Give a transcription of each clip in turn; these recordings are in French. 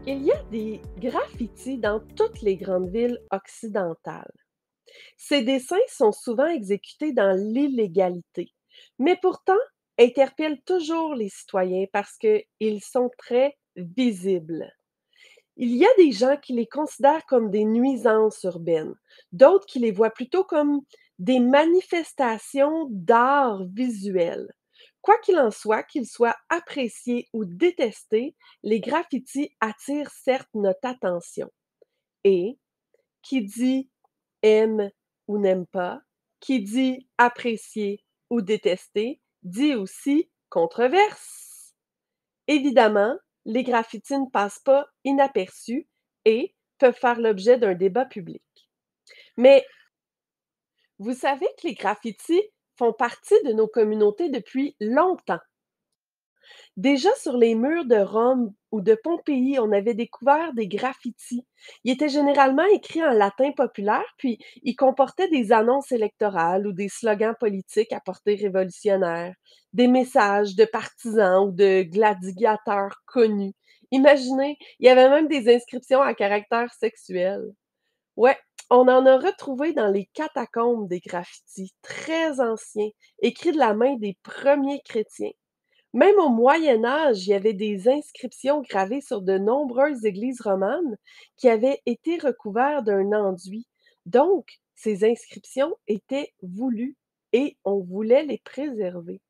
Il y a des graffitis dans toutes les grandes villes occidentales. Ces dessins sont souvent exécutés dans l'illégalité, mais pourtant interpellent toujours les citoyens parce qu'ils sont très visibles. Il y a des gens qui les considèrent comme des nuisances urbaines, d'autres qui les voient plutôt comme des manifestations d'art visuel. Quoi qu'il en soit, qu'ils soient appréciés ou détestés, les graffitis attirent certes notre attention. Et qui dit aime ou n'aime pas, qui dit apprécier ou détester, dit aussi controverse. Évidemment, les graffitis ne passent pas inaperçus et peuvent faire l'objet d'un débat public. Mais vous savez que les graffitis font partie de nos communautés depuis longtemps. Déjà sur les murs de Rome ou de Pompéi, on avait découvert des graffitis. Ils étaient généralement écrits en latin populaire, puis ils comportaient des annonces électorales ou des slogans politiques à portée révolutionnaire, des messages de partisans ou de gladiateurs connus. Imaginez, il y avait même des inscriptions à caractère sexuel. Ouais, on en a retrouvé dans les catacombes des graffitis, très anciens, écrits de la main des premiers chrétiens. Même au Moyen Âge, il y avait des inscriptions gravées sur de nombreuses églises romanes qui avaient été recouvertes d'un enduit. Donc, ces inscriptions étaient voulues et on voulait les préserver.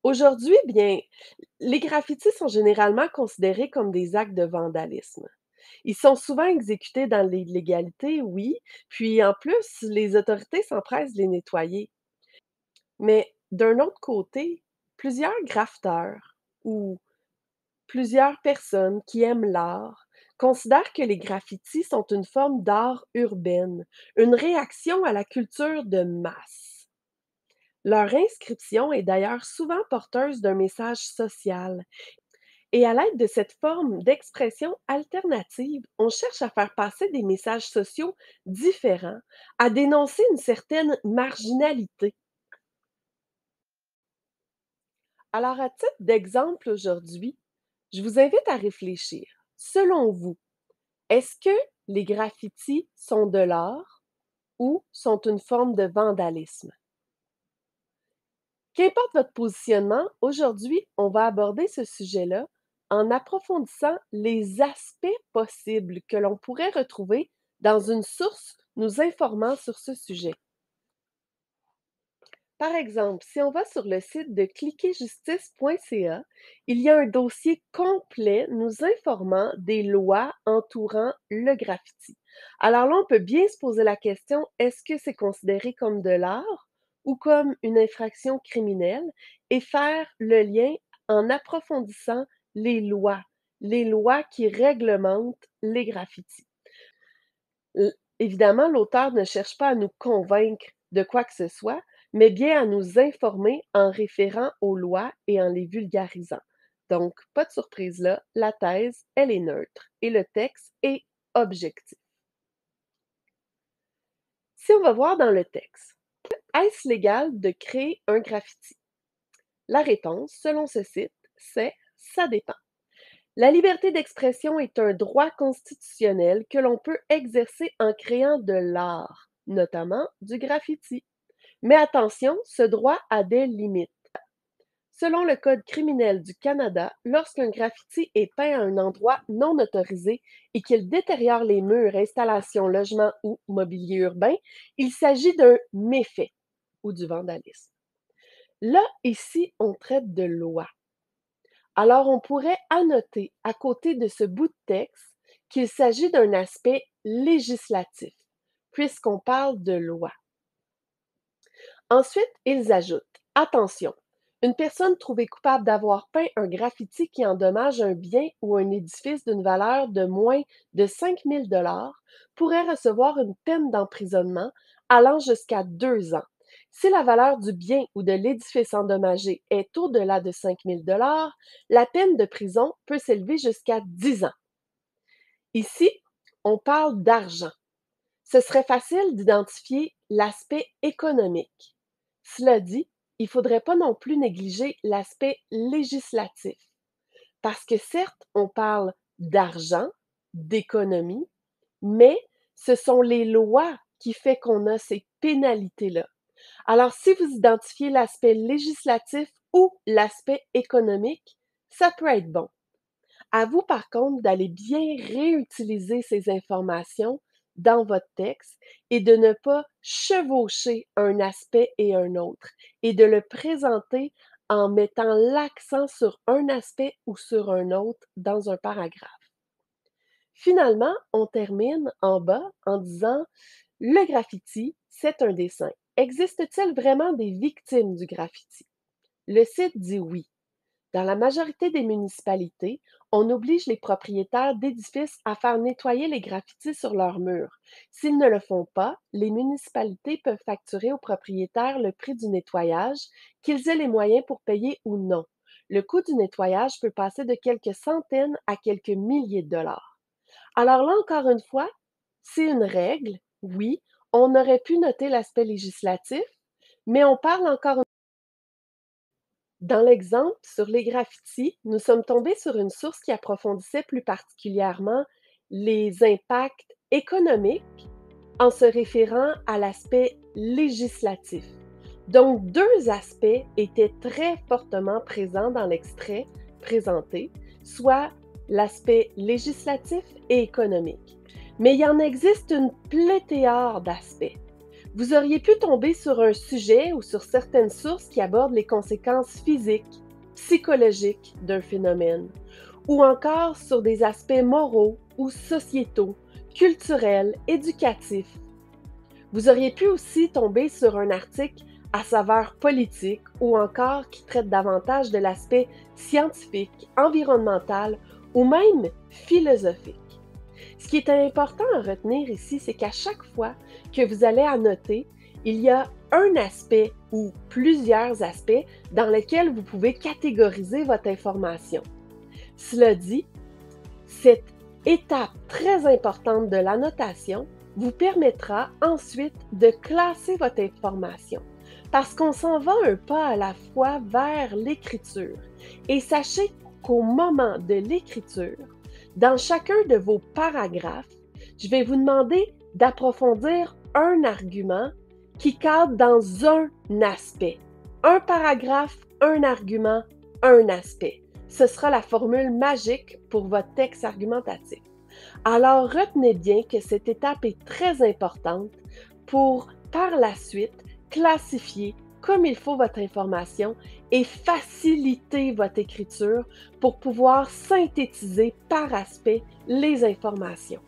Aujourd'hui, bien, les graffitis sont généralement considérés comme des actes de vandalisme. Ils sont souvent exécutés dans l'illégalité, oui, puis en plus, les autorités s'empressent de les nettoyer. Mais d'un autre côté, plusieurs graffeurs ou plusieurs personnes qui aiment l'art considèrent que les graffitis sont une forme d'art urbaine, une réaction à la culture de masse. Leur inscription est d'ailleurs souvent porteuse d'un message social. Et à l'aide de cette forme d'expression alternative, on cherche à faire passer des messages sociaux différents, à dénoncer une certaine marginalité. Alors, à titre d'exemple aujourd'hui, je vous invite à réfléchir. Selon vous, est-ce que les graffitis sont de l'art ou sont une forme de vandalisme? Qu'importe votre positionnement, aujourd'hui, on va aborder ce sujet-là en approfondissant les aspects possibles que l'on pourrait retrouver dans une source nous informant sur ce sujet. Par exemple, si on va sur le site de cliquerjustice.ca, il y a un dossier complet nous informant des lois entourant le graffiti. Alors là, on peut bien se poser la question, est-ce que c'est considéré comme de l'art ou comme une infraction criminelle et faire le lien en approfondissant les lois qui réglementent les graffitis. Évidemment, l'auteur ne cherche pas à nous convaincre de quoi que ce soit, mais bien à nous informer en référant aux lois et en les vulgarisant. Donc, pas de surprise là, la thèse, elle est neutre et le texte est objectif. Si on va voir dans le texte, est-ce légal de créer un graffiti? La réponse, selon ce site, c'est ça dépend. La liberté d'expression est un droit constitutionnel que l'on peut exercer en créant de l'art, notamment du graffiti. Mais attention, ce droit a des limites. Selon le Code criminel du Canada, lorsqu'un graffiti est peint à un endroit non autorisé et qu'il détériore les murs, installations, logements ou mobilier urbain, il s'agit d'un méfait ou du vandalisme. Là, ici, on traite de loi. Alors, on pourrait annoter à côté de ce bout de texte qu'il s'agit d'un aspect législatif, puisqu'on parle de loi. Ensuite, ils ajoutent, attention, une personne trouvée coupable d'avoir peint un graffiti qui endommage un bien ou un édifice d'une valeur de moins de 5 000 pourrait recevoir une peine d'emprisonnement allant jusqu'à 2 ans. Si la valeur du bien ou de l'édifice endommagé est au-delà de 5 000 la peine de prison peut s'élever jusqu'à 10 ans. Ici, on parle d'argent. Ce serait facile d'identifier l'aspect économique. Cela dit, il ne faudrait pas non plus négliger l'aspect législatif. Parce que certes, on parle d'argent, d'économie, mais ce sont les lois qui fait qu'on a ces pénalités-là. Alors, si vous identifiez l'aspect législatif ou l'aspect économique, ça peut être bon. À vous, par contre, d'aller bien réutiliser ces informations dans votre texte et de ne pas chevaucher un aspect et un autre et de le présenter en mettant l'accent sur un aspect ou sur un autre dans un paragraphe. Finalement, on termine en bas en disant: «Le graffiti, c'est un dessin. Existe-t-il vraiment des victimes du graffiti?» Le site dit oui. Dans la majorité des municipalités, on oblige les propriétaires d'édifices à faire nettoyer les graffitis sur leurs murs. S'ils ne le font pas, les municipalités peuvent facturer aux propriétaires le prix du nettoyage, qu'ils aient les moyens pour payer ou non. Le coût du nettoyage peut passer de quelques centaines à quelques milliers de dollars. Alors là, encore une fois, c'est une règle, oui, on aurait pu noter l'aspect législatif, mais on parle encore. Dans l'exemple sur les graffitis, nous sommes tombés sur une source qui approfondissait plus particulièrement les impacts économiques en se référant à l'aspect législatif. Donc, deux aspects étaient très fortement présents dans l'extrait présenté, soit l'aspect législatif et économique. Mais il y en existe une pléthore d'aspects. Vous auriez pu tomber sur un sujet ou sur certaines sources qui abordent les conséquences physiques, psychologiques d'un phénomène, ou encore sur des aspects moraux ou sociétaux, culturels, éducatifs. Vous auriez pu aussi tomber sur un article à saveur politique ou encore qui traite davantage de l'aspect scientifique, environnemental ou même philosophique. Ce qui est important à retenir ici, c'est qu'à chaque fois que vous allez annoter, il y a un aspect ou plusieurs aspects dans lesquels vous pouvez catégoriser votre information. Cela dit, cette étape très importante de l'annotation vous permettra ensuite de classer votre information parce qu'on s'en va un pas à la fois vers l'écriture. Et sachez qu'au moment de l'écriture, dans chacun de vos paragraphes, je vais vous demander d'approfondir un argument qui cadre dans un aspect. Un paragraphe, un argument, un aspect. Ce sera la formule magique pour votre texte argumentatif. Alors, retenez bien que cette étape est très importante pour, par la suite, classifier comme il faut votre information et faciliter votre écriture pour pouvoir synthétiser par aspect les informations.